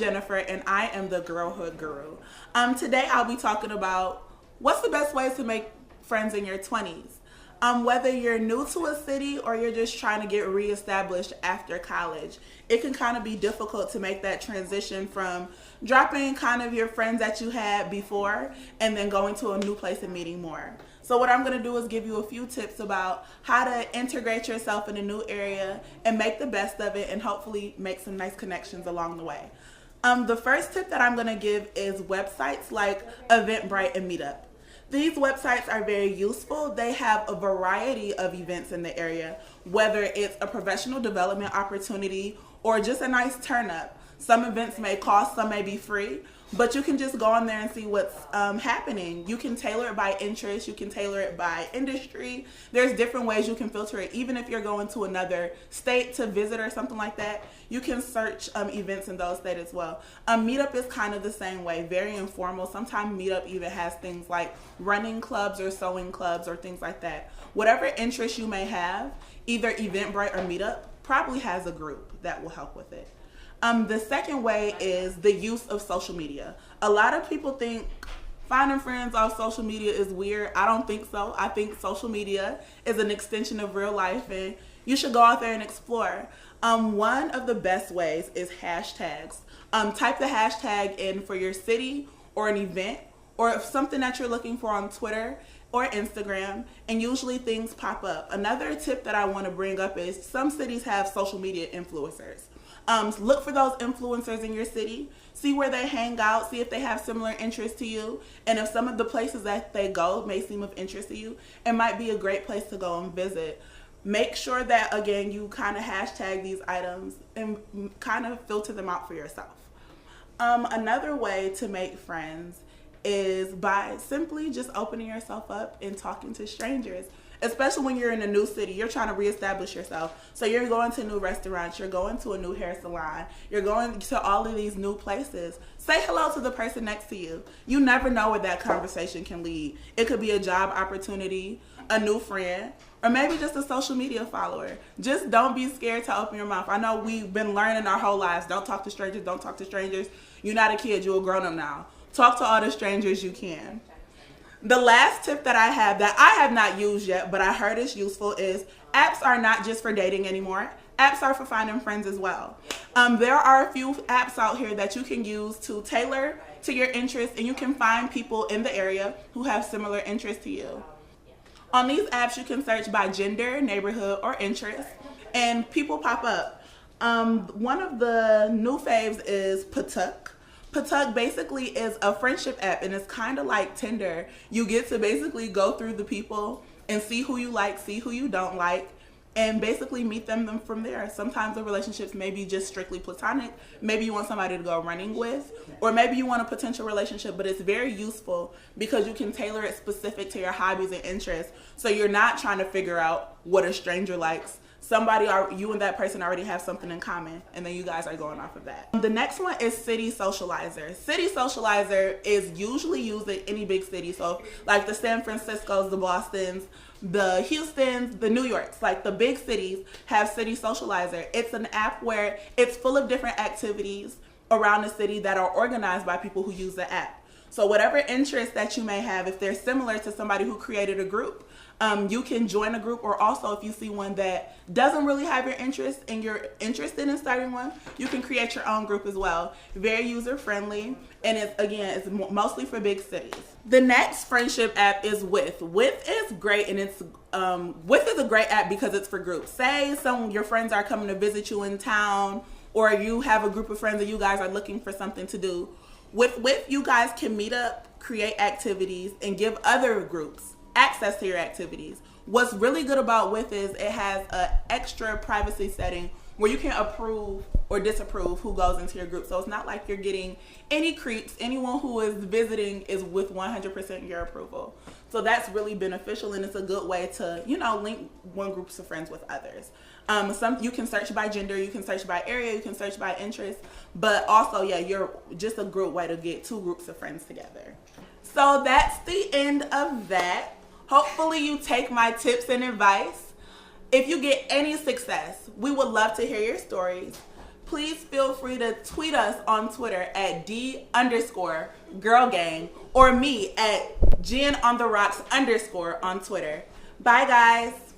Jennifer, and I am the Girlhood Guru. Today I'll be talking about what's the best ways to make friends in your 20s. Whether you're new to a city or you're just trying to get reestablished after college, it can kind of be difficult to make that transition from dropping kind of your friends that you had before and then going to a new place and meeting more. So what I'm going to do is give you a few tips about how to integrate yourself in a new area and make the best of it and hopefully make some nice connections along the way. The first tip that I'm going to give is websites like Eventbrite and Meetup. These websites are very useful. They have a variety of events in the area, whether it's a professional development opportunity or just a nice turn up. Some events may cost, some may be free, but you can just go on there and see what's happening. You can tailor it by interest, you can tailor it by industry. There's different ways you can filter it. Even if you're going to another state to visit or something like that, you can search events in those states as well. Meetup is kind of the same way, very informal. Sometimes Meetup even has things like running clubs or sewing clubs or things like that. Whatever interest you may have, either Eventbrite or Meetup probably has a group that will help with it. The second way is the use of social media. A lot of people think finding friends off social media is weird. I don't think so. I think social media is an extension of real life and you should go out there and explore. One of the best ways is hashtags. Type the hashtag in for your city or an event or if something that you're looking for on Twitter or Instagram, and usually things pop up. Another tip that I want to bring up is some cities have social media influencers. Look for those influencers in your city, see where they hang out, see if they have similar interests to you, and if some of the places that they go may seem of interest to you, it might be a great place to go and visit. Make sure that, again, you kind of hashtag these items and kind of filter them out for yourself. Another way to make friends is by simply just opening yourself up and talking to strangers. Especially when you're in a new city, you're trying to reestablish yourself. So you're going to new restaurants, you're going to a new hair salon, you're going to all of these new places. Say hello to the person next to you. You never know where that conversation can lead. It could be a job opportunity, a new friend, or maybe just a social media follower. Just don't be scared to open your mouth. I know we've been learning our whole lives, don't talk to strangers, don't talk to strangers. You're not a kid, you're a grown-up now. Talk to all the strangers you can. The last tip that I have not used yet, but I heard is useful is apps are not just for dating anymore. Apps are for finding friends as well. There are a few apps out here that you can use to tailor to your interests, and you can find people in the area who have similar interests to you. On these apps, you can search by gender, neighborhood, or interest, and people pop up. One of the new faves is Patuk. Patuk basically is a friendship app and it's kind of like Tinder. You get to basically go through the people and see who you like, see who you don't like, and basically meet them from there. Sometimes the relationships may be just strictly platonic. Maybe you want somebody to go running with, or maybe you want a potential relationship, but it's very useful because you can tailor it specific to your hobbies and interests. So you're not trying to figure out what a stranger likes. You and that person already have something in common, and then you guys are going off of that. The next one is City Socializer. City Socializer is usually used in any big city. So like the San Franciscos, the Bostons, the Houstons, the New Yorks, like the big cities have City Socializer. It's an app where it's full of different activities around the city that are organized by people who use the app. So whatever interest that you may have, if they're similar to somebody who created a group, you can join a group, or also if you see one that doesn't really have your interest and you're interested in starting one, you can create your own group as well. Very user friendly, and it's mostly for big cities. The next friendship app is With. With is great, and With is a great app because it's for groups. Say your friends are coming to visit you in town, or you have a group of friends and you guys are looking for something to do. With you guys can meet up, create activities, and give other groups access to your activities. What's really good about With is it has an extra privacy setting where you can approve or disapprove who goes into your group. So it's not like you're getting any creeps. Anyone who is visiting is with 100% your approval. So that's really beneficial, and it's a good way to, link one group of friends with others. You can search by gender, you can search by area, you can search by interest, but also, you're just a group way to get two groups of friends together. So that's the end of that. Hopefully you take my tips and advice. If you get any success, we would love to hear your stories. please feel free to tweet us on Twitter at D_girlgang or me at Jenn_on_the_rocks_ on Twitter. Bye, guys.